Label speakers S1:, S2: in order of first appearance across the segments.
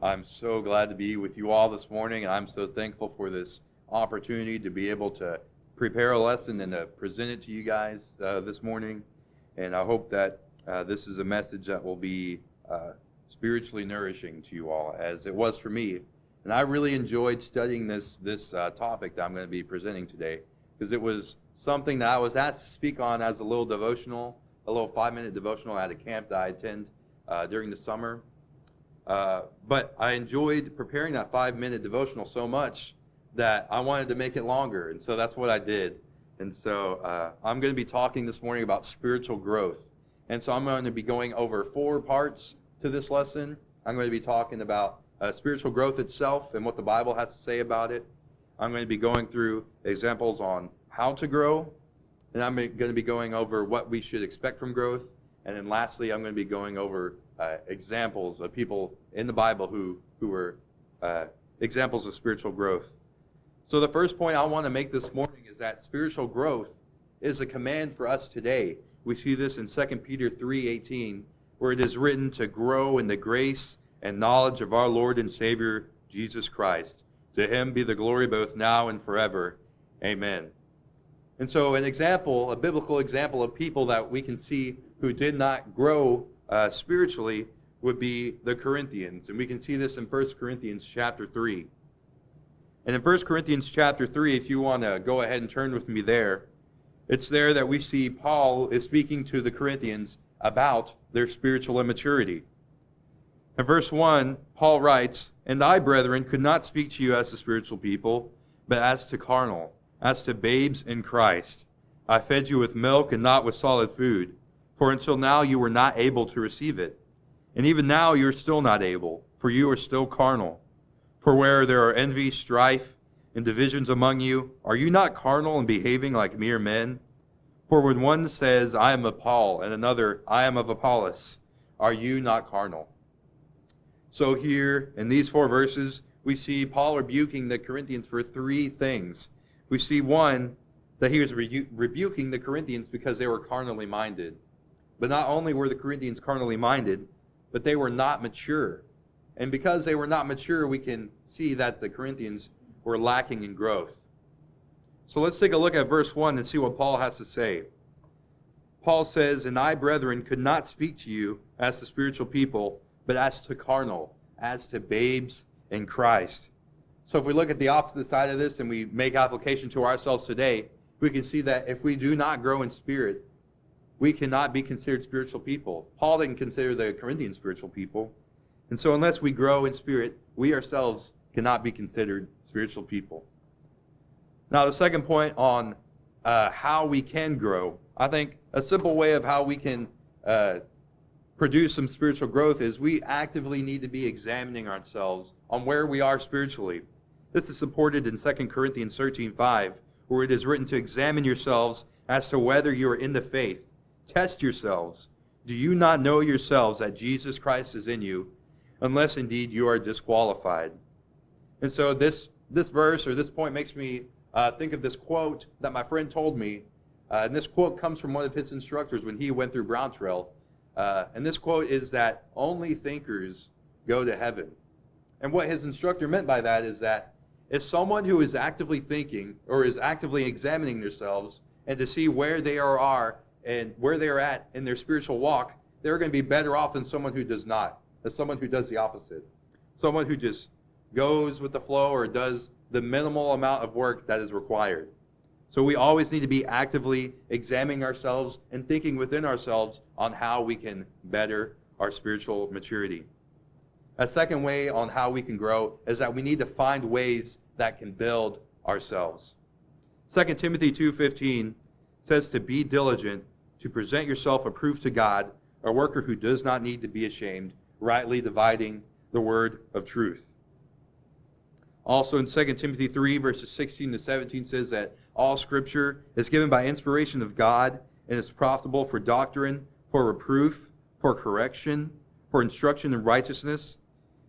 S1: I'm so glad to be with you all this morning. I'm so thankful for this opportunity to be able to prepare a lesson and to present it to you guys this morning. And I hope that this is a message that will be spiritually nourishing to you all, as it was for me. And I really enjoyed studying this topic that I'm going to be presenting today, because it was something that I was asked to speak on as a little devotional, a little 5-minute devotional at a camp that I attend during the summer. But I enjoyed preparing that 5-minute devotional so much that I wanted to make it longer, and so that's what I did. And so I'm going to be talking this morning about spiritual growth. And so I'm going to be going over 4 parts to this lesson. I'm going to be talking about spiritual growth itself and what the Bible has to say about it. I'm going to be going through examples on how to grow, and I'm going to be going over what we should expect from growth. And then lastly, I'm going to be going over examples of people in the Bible who were examples of spiritual growth. So the first point I want to make this morning is that spiritual growth is a command for us today. We see this in 2 Peter 3:18, where it is written to grow in the grace and knowledge of our Lord and Savior, Jesus Christ. To him be the glory both now and forever. Amen. And so an example, a biblical example of people that we can see who did not grow spiritually would be the Corinthians. And we can see this in 1 Corinthians chapter 3. And in 1 Corinthians chapter 3, if you want to go ahead and turn with me there, it's there that we see Paul is speaking to the Corinthians about their spiritual immaturity. In verse 1, Paul writes, "And I, brethren, could not speak to you as to spiritual people, but as to carnal, as to babes in Christ. I fed you with milk and not with solid food, for until now you were not able to receive it. And even now you are still not able, for you are still carnal. For where there are envy, strife, and divisions among you, are you not carnal and behaving like mere men? For when one says, I am of Paul, and another, I am of Apollos, are you not carnal?" So here, in these 4 verses, we see Paul rebuking the Corinthians for 3 things. We see, one, that he was rebuking the Corinthians because they were carnally minded. But not only were the Corinthians carnally minded, but they were not mature. And because they were not mature, we can see that the Corinthians were lacking in growth. So let's take a look at verse 1 and see what Paul has to say. Paul says, "And I, brethren, could not speak to you as to spiritual people, but as to carnal, as to babes in Christ." So if we look at the opposite side of this and we make application to ourselves today, we can see that if we do not grow in spirit, we cannot be considered spiritual people. Paul didn't consider the Corinthians spiritual people. And so unless we grow in spirit, we ourselves cannot be considered spiritual people. Now the second point on how we can grow, I think a simple way of how we can produce some spiritual growth is we actively need to be examining ourselves on where we are spiritually. This is supported in 2 Corinthians 13:5, where it is written to examine yourselves as to whether you are in the faith. Test yourselves. Do you not know yourselves that Jesus Christ is in you, unless indeed you are disqualified? And so this verse or this point makes me think of this quote that my friend told me. And this quote comes from one of his instructors when he went through Brown Trail. And this quote is that only thinkers go to heaven. And what his instructor meant by that is that if someone who is actively thinking or is actively examining themselves and to see where they are and where they are at in their spiritual walk, they're going to be better off than someone who does not, than someone who does the opposite. Someone who just goes with the flow or does the minimal amount of work that is required. So we always need to be actively examining ourselves and thinking within ourselves on how we can better our spiritual maturity. A second way on how we can grow is that we need to find ways that can build ourselves. 2 Timothy 2:15 says to be diligent, to present yourself approved to God, a worker who does not need to be ashamed, rightly dividing the word of truth. Also in 2 Timothy 3, verses 16 to 17 says that all Scripture is given by inspiration of God and is profitable for doctrine, for reproof, for correction, for instruction in righteousness,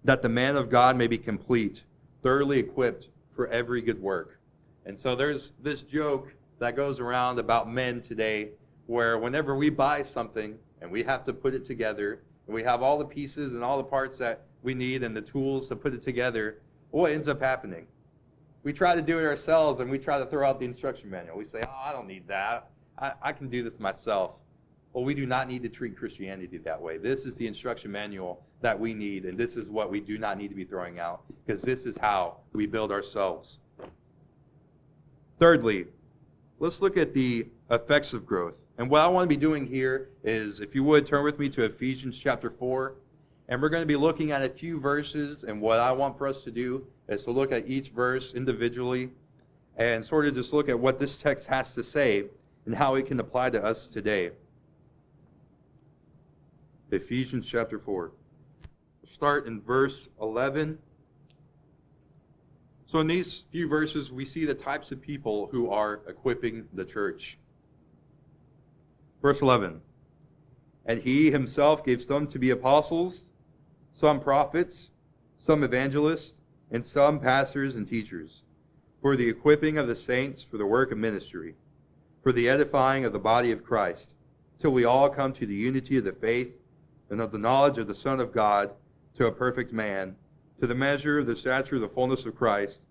S1: that the man of God may be complete, thoroughly equipped for every good work. And so there's this joke that goes around about men today where whenever we buy something and we have to put it together and we have all the pieces and all the parts that we need and the tools to put it together, what ends up happening? We try to do it ourselves, and we try to throw out the instruction manual. We say, oh, I don't need that. I can do this myself. Well, we do not need to treat Christianity that way. This is the instruction manual that we need, and this is what we do not need to be throwing out, because this is how we build ourselves. Thirdly, let's look at the effects of growth. And what I want to be doing here is, if you would, turn with me to Ephesians chapter 4. And we're going to be looking at a few verses. And what I want for us to do is to look at each verse individually and sort of just look at what this text has to say and how it can apply to us today. Ephesians chapter 4. We'll start in verse 11. So in these few verses, we see the types of people who are equipping the church. Verse 11, and he himself gave some to be apostles, some prophets, some evangelists, and some pastors and teachers, for the equipping of the saints for the work of ministry, for the edifying of the body of Christ, till we all come to the unity of the faith and of the knowledge of the Son of God, to a perfect man, to the measure of the stature of the fullness of Christ,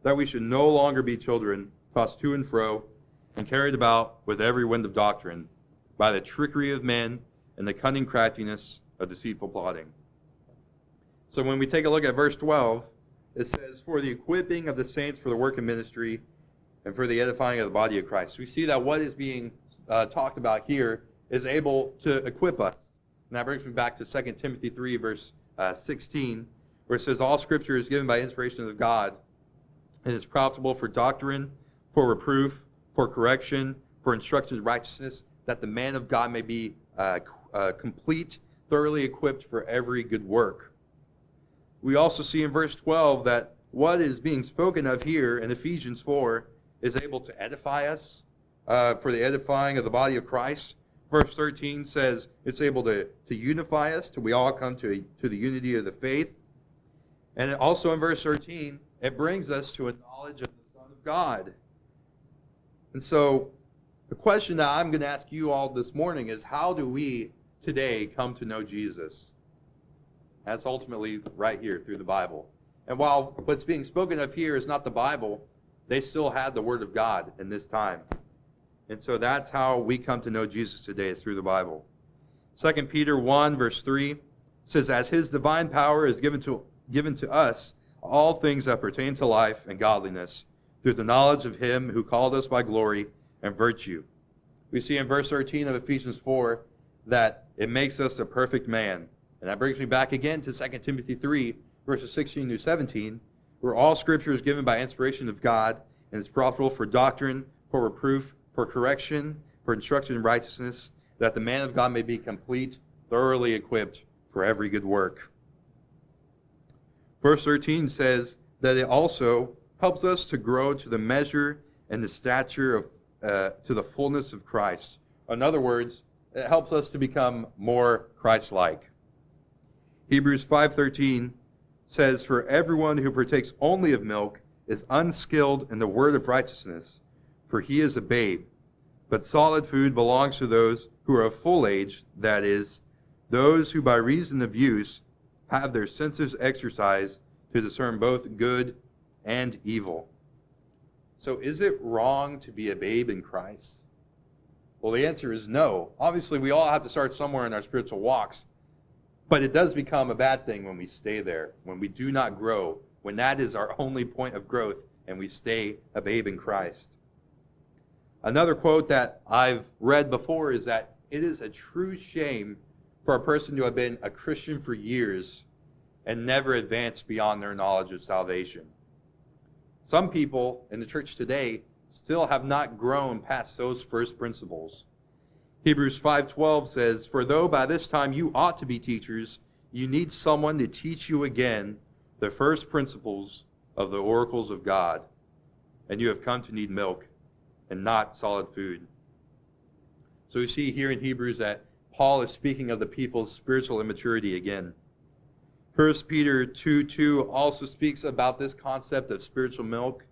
S1: that we should no longer be children, tossed to and fro, and carried about with every wind of doctrine, by the trickery of men and the cunning craftiness of deceitful plotting. So when we take a look at verse 12, it says, for the equipping of the saints for the work of ministry and for the edifying of the body of Christ. We see that what is being talked about here is able to equip us. And that brings me back to 2 Timothy 3, verse 16, where it says, all Scripture is given by inspiration of God and is profitable for doctrine, for reproof, for correction, for instruction in righteousness, that the man of God may be complete, thoroughly equipped for every good work. We also see in verse 12 that what is being spoken of here in Ephesians 4 is able to edify us for the edifying of the body of Christ. Verse 13 says it's able to unify us till we all come to the unity of the faith. And also in verse 13, it brings us to a knowledge of the Son of God. And so the question that I'm going to ask you all this morning is, how do we today come to know Jesus? That's ultimately right here through the Bible. And while what's being spoken of here is not the Bible, they still had the Word of God in this time. And so that's how we come to know Jesus today, is through the Bible. 2 Peter 1, verse 3 says, as his divine power is given to us all things that pertain to life and godliness, through the knowledge of him who called us by glory and virtue. We see in verse 13 of Ephesians 4 that it makes us a perfect man. And that brings me back again to 2 Timothy 3, verses 16 to 17, where all Scripture is given by inspiration of God and is profitable for doctrine, for reproof, for correction, for instruction in righteousness, that the man of God may be complete, thoroughly equipped for every good work. Verse 13 says that it also helps us to grow to the measure and the stature of to the fullness of Christ. In other words, it helps us to become more Christ-like. Hebrews 5:13 says, for everyone who partakes only of milk is unskilled in the word of righteousness, for he is a babe. But solid food belongs to those who are of full age, that is, those who by reason of use have their senses exercised to discern both good and evil. So is it wrong to be a babe in Christ? Well, the answer is no. Obviously, we all have to start somewhere in our spiritual walks. But it does become a bad thing when we stay there, when we do not grow, when that is our only point of growth and we stay a babe in Christ. Another quote that I've read before is that it is a true shame for a person to have been a Christian for years and never advance beyond their knowledge of salvation. Some people in the church today still have not grown past those first principles. Hebrews 5:12 says, for though by this time you ought to be teachers, you need someone to teach you again the first principles of the oracles of God, and you have come to need milk and not solid food. So we see here in Hebrews that Paul is speaking of the people's spiritual immaturity again. 1 Peter 2:2 also speaks about this concept of spiritual milk.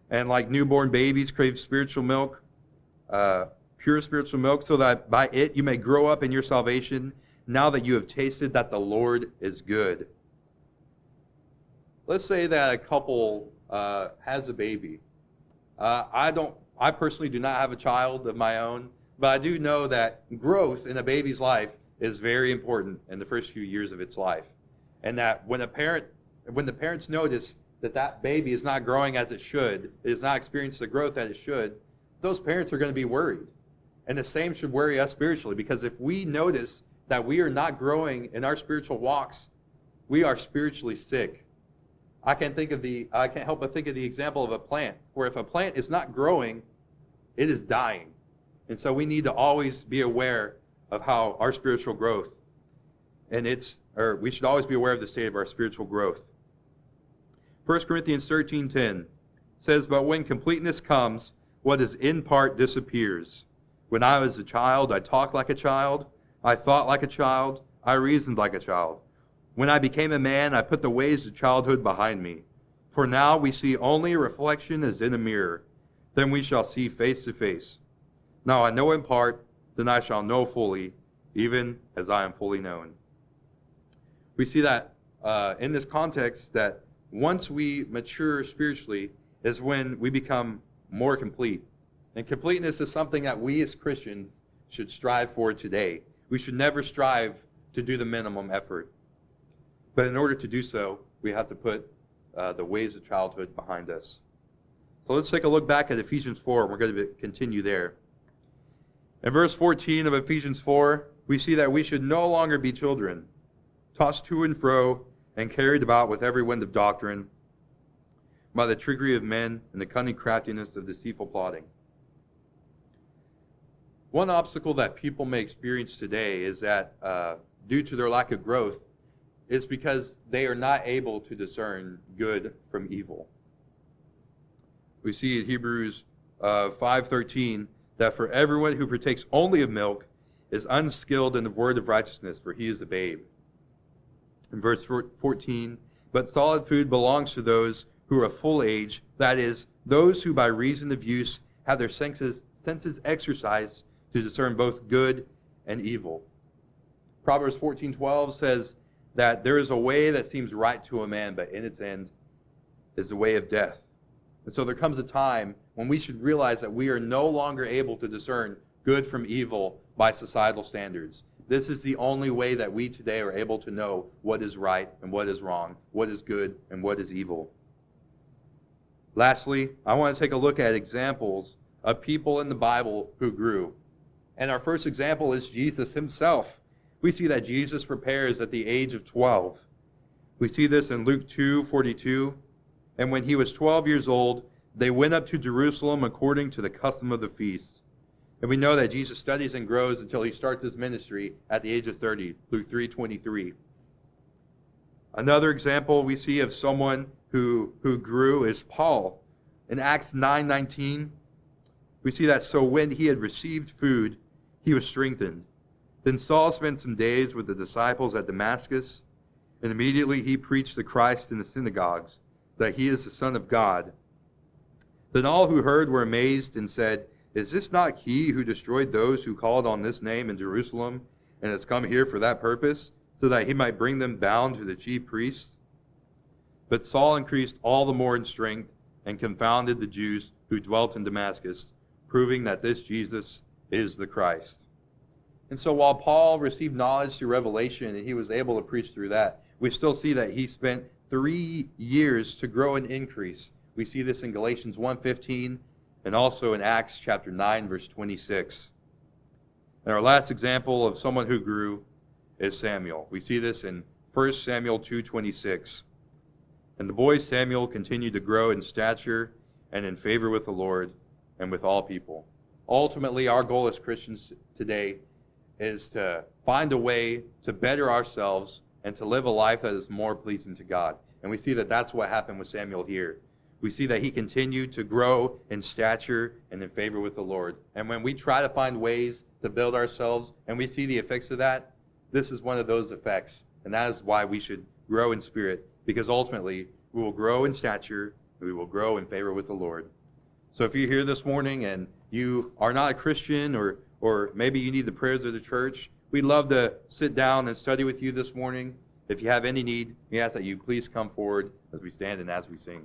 S1: And like newborn babies crave spiritual milk, pure spiritual milk, so that by it you may grow up in your salvation, now that you have tasted that the Lord is good. let's say that a couple has a baby. I personally do not have a child of my own, but I do know that growth in a baby's life is very important in the first few years of its life. And that when the parents notice that that baby is not growing as it should, it is not experiencing the growth that it should, those parents are going to be worried. And the same should worry us spiritually, because if we notice that we are not growing in our spiritual walks, we are spiritually sick. I can't help but think of the example of a plant, where if a plant is not growing, it is dying. And so we need to always be aware of how our spiritual growth, we should always be aware of the state of our spiritual growth. 1 Corinthians 13:10 says, "But when completeness comes, what is in part disappears. When I was a child, I talked like a child, I thought like a child, I reasoned like a child. When I became a man, I put the ways of childhood behind me. For now we see only a reflection as in a mirror. Then we shall see face to face. Now I know in part, then I shall know fully, even as I am fully known." We see that in this context that once we mature spiritually is when we become more complete. And completeness is something that we as Christians should strive for today. We should never strive to do the minimum effort. But in order to do so, we have to put the ways of childhood behind us. So let's take a look back at Ephesians 4, and we're going to continue there. In verse 14 of Ephesians 4, we see that we should no longer be children, tossed to and fro and carried about with every wind of doctrine, by the trickery of men and the cunning craftiness of deceitful plotting. One obstacle that people may experience today is that due to their lack of growth, is because they are not able to discern good from evil. We see in Hebrews 5:13 that for everyone who partakes only of milk is unskilled in the word of righteousness, for he is a babe. In verse 14, "But solid food belongs to those who are of full age, that is, those who by reason of use have their senses exercised to discern both good and evil." Proverbs 14:12 says that there is a way that seems right to a man, but in its end is the way of death. And so there comes a time when we should realize that we are no longer able to discern good from evil by societal standards. This is the only way that we today are able to know what is right and what is wrong, what is good and what is evil. Lastly, I want to take a look at examples of people in the Bible who grew. And our first example is Jesus himself. We see that Jesus prepares at the age of 12. We see this in Luke 2:42. "And when he was 12 years old, they went up to Jerusalem according to the custom of the feast." And we know that Jesus studies and grows until he starts his ministry at the age of 30, Luke 3:23. Another example we see of someone who grew is Paul. In Acts 9:19, we see that, "So when he had received food, he was strengthened. Then Saul spent some days with the disciples at Damascus, and immediately he preached the Christ in the synagogues, that he is the Son of God. Then all who heard were amazed and said, 'Is this not he who destroyed those who called on this name in Jerusalem, and has come here for that purpose, so that he might bring them bound to the chief priests?' But Saul increased all the more in strength and confounded the Jews who dwelt in Damascus, proving that this Jesus is the Christ." And so while Paul received knowledge through revelation and he was able to preach through that, we still see that he spent 3 years to grow and increase. We see this in Galatians 1:15 and also in Acts chapter 9, verse 26. And our last example of someone who grew is Samuel. We see this in 1 Samuel 2:26. "And the boy Samuel continued to grow in stature and in favor with the Lord and with all people." Ultimately, our goal as Christians today is to find a way to better ourselves and to live a life that is more pleasing to God. And we see that that's what happened with Samuel here. We see that he continued to grow in stature and in favor with the Lord. And when we try to find ways to build ourselves and we see the effects of that, this is one of those effects. And that is why we should grow in spirit, because ultimately we will grow in stature and we will grow in favor with the Lord. So if you're here this morning and you are not a Christian, or maybe you need the prayers of the church, we'd love to sit down and study with you this morning. If you have any need, we ask that you please come forward as we stand and as we sing.